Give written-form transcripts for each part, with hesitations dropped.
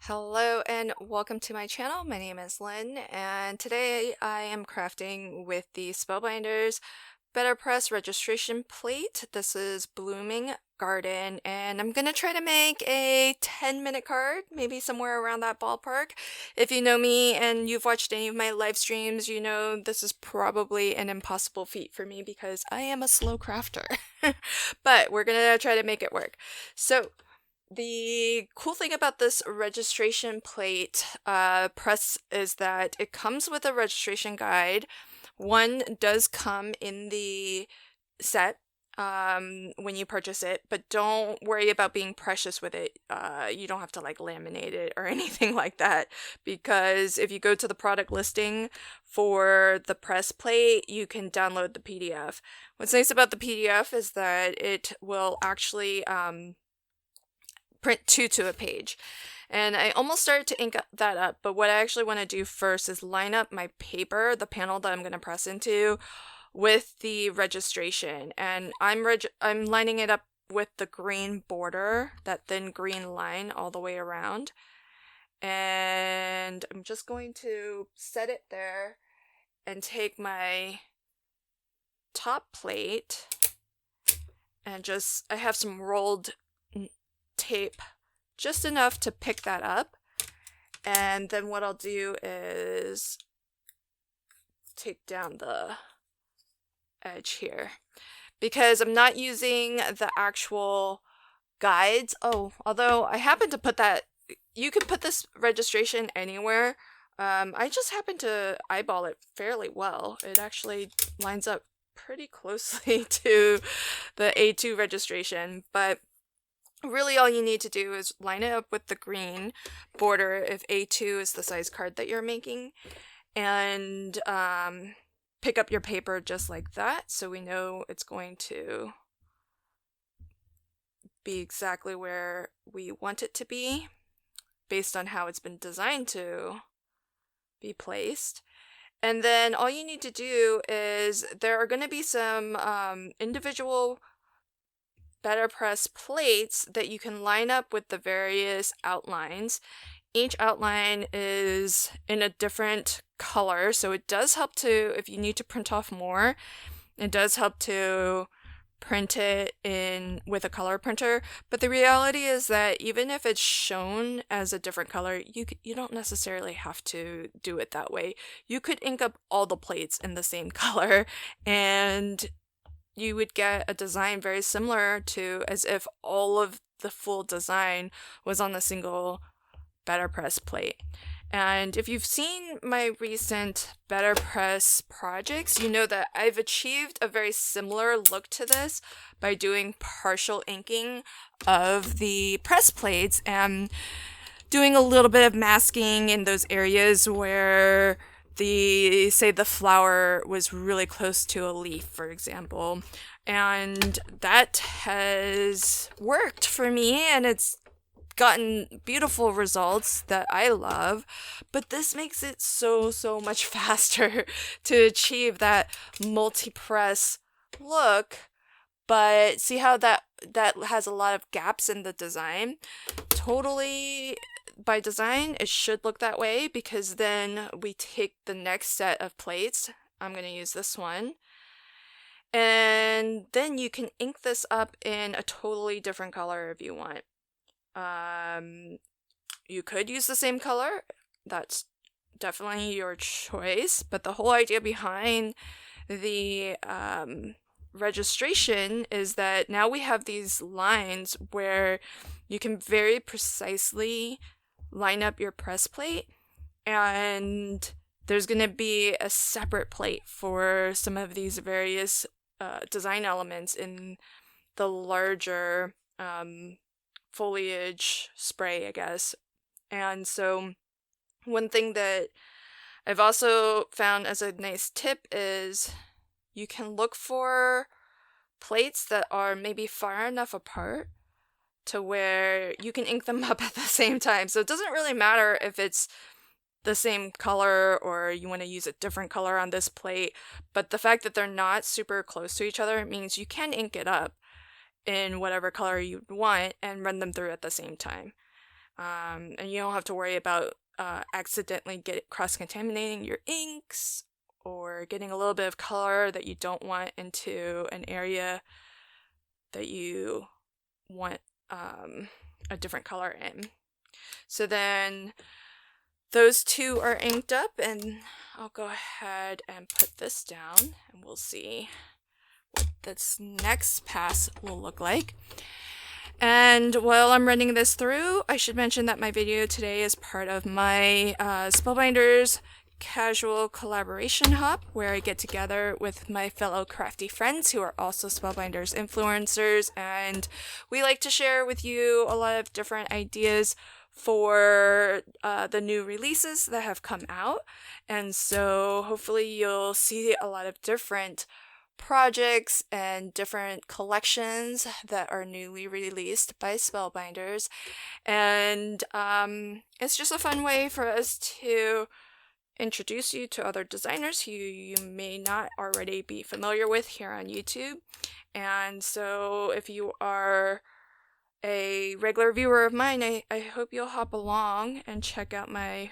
Hello and welcome to my channel. My name is Lynn, and today I am crafting with the Spellbinders BetterPress registration plate. This is Blooming Garden, and I'm gonna try to make a 10-minute card, maybe somewhere around that ballpark. If you know me and you've watched any of my live streams, you know this is probably an impossible feat for me because I am a slow crafter. But we're gonna try to make it work. So the cool thing about this registration plate press is that it comes with a registration guide. One does come in the set when you purchase it, but don't worry about being precious with it. You don't have to like laminate it or anything like that, because if you go to the product listing for the press plate, you can download the PDF. What's nice about the PDF is that it will actually print two to a page. And I almost started to ink that up, but what I actually want to do first is line up my paper, the panel that I'm going to press into, with the registration. And I'm lining it up with the green border, that thin green line all the way around. And I'm just going to set it there and take my top plate and I have some rolled tape, just enough to pick that up, and then what I'll do is take down the edge here, because I'm not using the actual guides. Although I happen to put that, you can put this registration anywhere. I just happen to eyeball it fairly well. It actually lines up pretty closely to the A2 registration, but really all you need to do is line it up with the green border if A2 is the size card that you're making, and pick up your paper just like that, so we know it's going to be exactly where we want it to be based on how it's been designed to be placed. And then all you need to do is, there are going to be some individual BetterPress plates that you can line up with the various outlines. Each outline is in a different color, so it does help to, if you need to print off more, it does help to print it in with a color printer. But the reality is that even if it's shown as a different color, you don't necessarily have to do it that way. You could ink up all the plates in the same color, and you would get a design very similar to as if all of the full design was on a single BetterPress plate. And if you've seen my recent BetterPress projects, you know that I've achieved a very similar look to this by doing partial inking of the press plates and doing a little bit of masking in those areas where the flower was really close to a leaf, for example. And that has worked for me, and it's gotten beautiful results that I love. But this makes it so much faster to achieve that multi-press look. But see how that has a lot of gaps in the design? Totally, by design, it should look that way, because then we take the next set of plates. I'm going to use this one. And then you can ink this up in a totally different color if you want. You could use the same color. That's definitely your choice. But the whole idea behind the registration is that now we have these lines where you can very precisely line up your press plate, and there's going to be a separate plate for some of these various design elements in the larger foliage spray, I guess. And so one thing that I've also found as a nice tip is you can look for plates that are maybe far enough apart to where you can ink them up at the same time. So it doesn't really matter if it's the same color or you want to use a different color on this plate, but the fact that they're not super close to each other means you can ink it up in whatever color you want and run them through at the same time. And you don't have to worry about accidentally cross-contaminating your inks or getting a little bit of color that you don't want into an area that you want a different color in. So then those two are inked up, and I'll go ahead and put this down, and we'll see what this next pass will look like. And while I'm running this through, I should mention that my video today is part of my Spellbinders casual collaboration hub, where I get together with my fellow crafty friends who are also Spellbinders influencers, and we like to share with you a lot of different ideas for the new releases that have come out. And so hopefully you'll see a lot of different projects and different collections that are newly released by Spellbinders. And it's just a fun way for us to introduce you to other designers who you may not already be familiar with here on YouTube. And so if you are a regular viewer of mine, I hope you'll hop along and check out my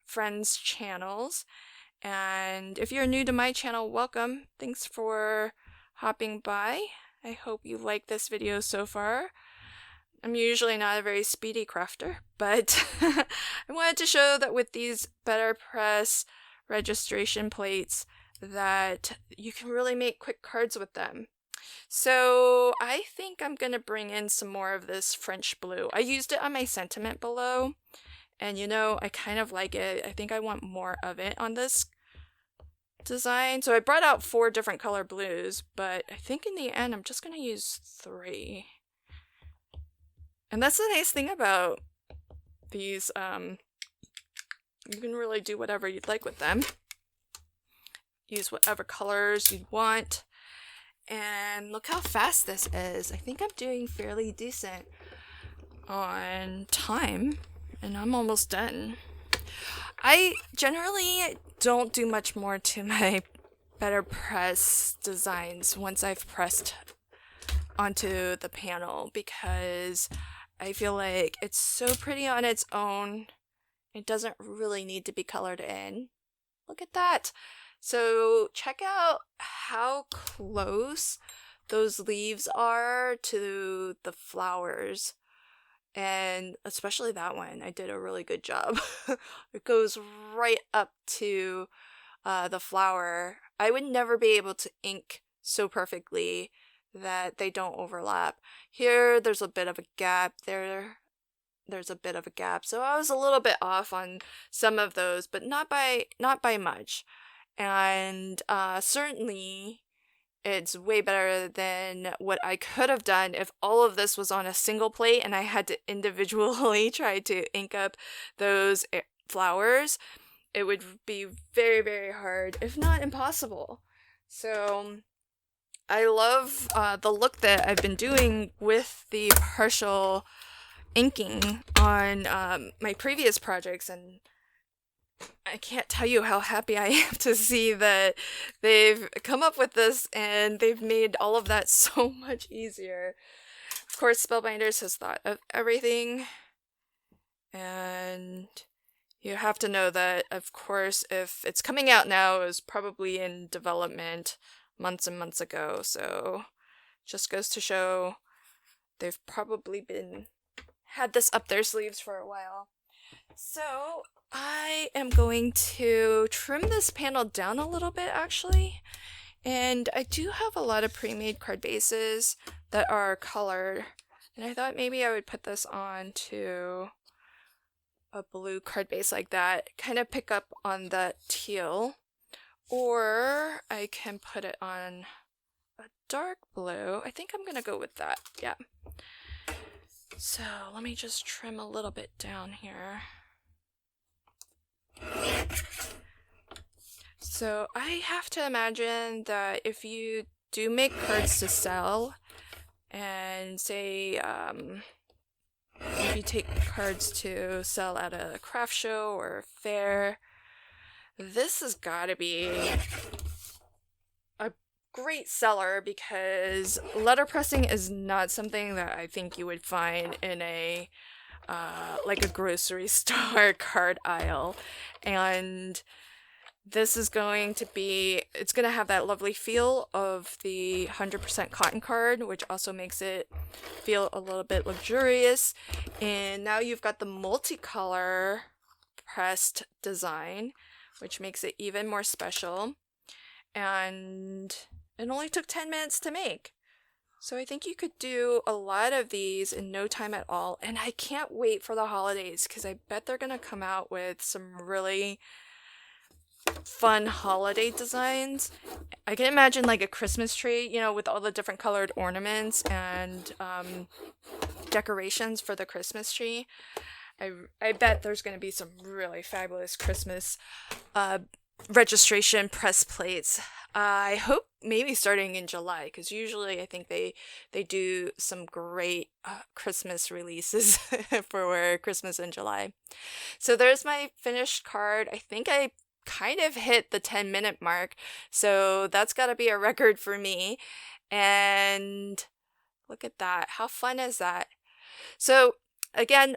friends' channels. And if you're new to my channel, welcome. Thanks for hopping by. I hope you like this video so far. I'm usually not a very speedy crafter, but I wanted to show that with these BetterPress registration plates that you can really make quick cards with them. So I think I'm going to bring in some more of this French blue. I used it on my sentiment below, and you know, I kind of like it. I think I want more of it on this design. So I brought out 4 different color blues, but I think in the end I'm just going to use 3. And that's the nice thing about these. You can really do whatever you'd like with them. Use whatever colors you want. And look how fast this is. I think I'm doing fairly decent on time, and I'm almost done. I generally don't do much more to my BetterPress designs once I've pressed onto the panel, because I feel like it's so pretty on its own. It doesn't really need to be colored in. Look at that. So check out how close those leaves are to the flowers. And especially that one, I did a really good job. It goes right up to the flower. I would never be able to ink so perfectly that they don't overlap. Here, there's a bit of a gap. There's a bit of a gap. So I was a little bit off on some of those, but not by much. And certainly it's way better than what I could have done if all of this was on a single plate and I had to individually try to ink up those flowers. It would be very, very hard, if not impossible. So I love the look that I've been doing with the partial inking on my previous projects, and I can't tell you how happy I am to see that they've come up with this and they've made all of that so much easier. Of course, Spellbinders has thought of everything, and you have to know that, of course, if it's coming out now, it was probably in development months and months ago, so just goes to show they've probably had this up their sleeves for a while. So I am going to trim this panel down a little bit, actually. And I do have a lot of pre-made card bases that are colored. And I thought maybe I would put this on to a blue card base like that. Kind of pick up on that teal. Or I can put it on a dark blue. I think I'm going to go with that. Yeah. So let me just trim a little bit down here. So I have to imagine that if you do make cards to sell, and say if you take cards to sell at a craft show or a fair, this has got to be a great seller, because letterpressing is not something that I think you would find in a like a grocery store card aisle. And this is going to be, it's going to have that lovely feel of the 100% cotton card, which also makes it feel a little bit luxurious. And now you've got the multicolor pressed design, which makes it even more special. And it only took 10 minutes to make. So I think you could do a lot of these in no time at all. And I can't wait for the holidays because I bet they're going to come out with some really fun holiday designs. I can imagine like a Christmas tree, you know, with all the different colored ornaments and decorations for the Christmas tree. I bet there's going to be some really fabulous Christmas registration press plates. I hope maybe starting in July, because usually I think they do some great Christmas releases for Christmas in July. So there's my finished card. I think I kind of hit the 10-minute mark, so that's got to be a record for me. And look at that. How fun is that? So again,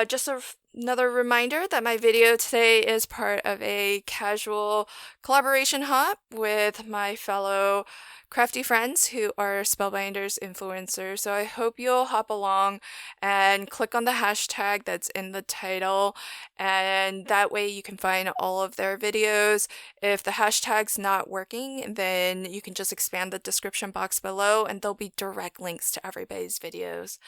just another reminder that my video today is part of a casual collaboration hop with my fellow crafty friends who are Spellbinders influencers. So I hope you'll hop along and click on the hashtag that's in the title, and that way you can find all of their videos. If the hashtag's not working, then you can just expand the description box below and there'll be direct links to everybody's videos.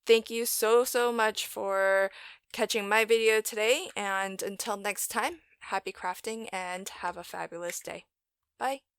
Thank you so much for catching my video today, and until next time, happy crafting and have a fabulous day. Bye!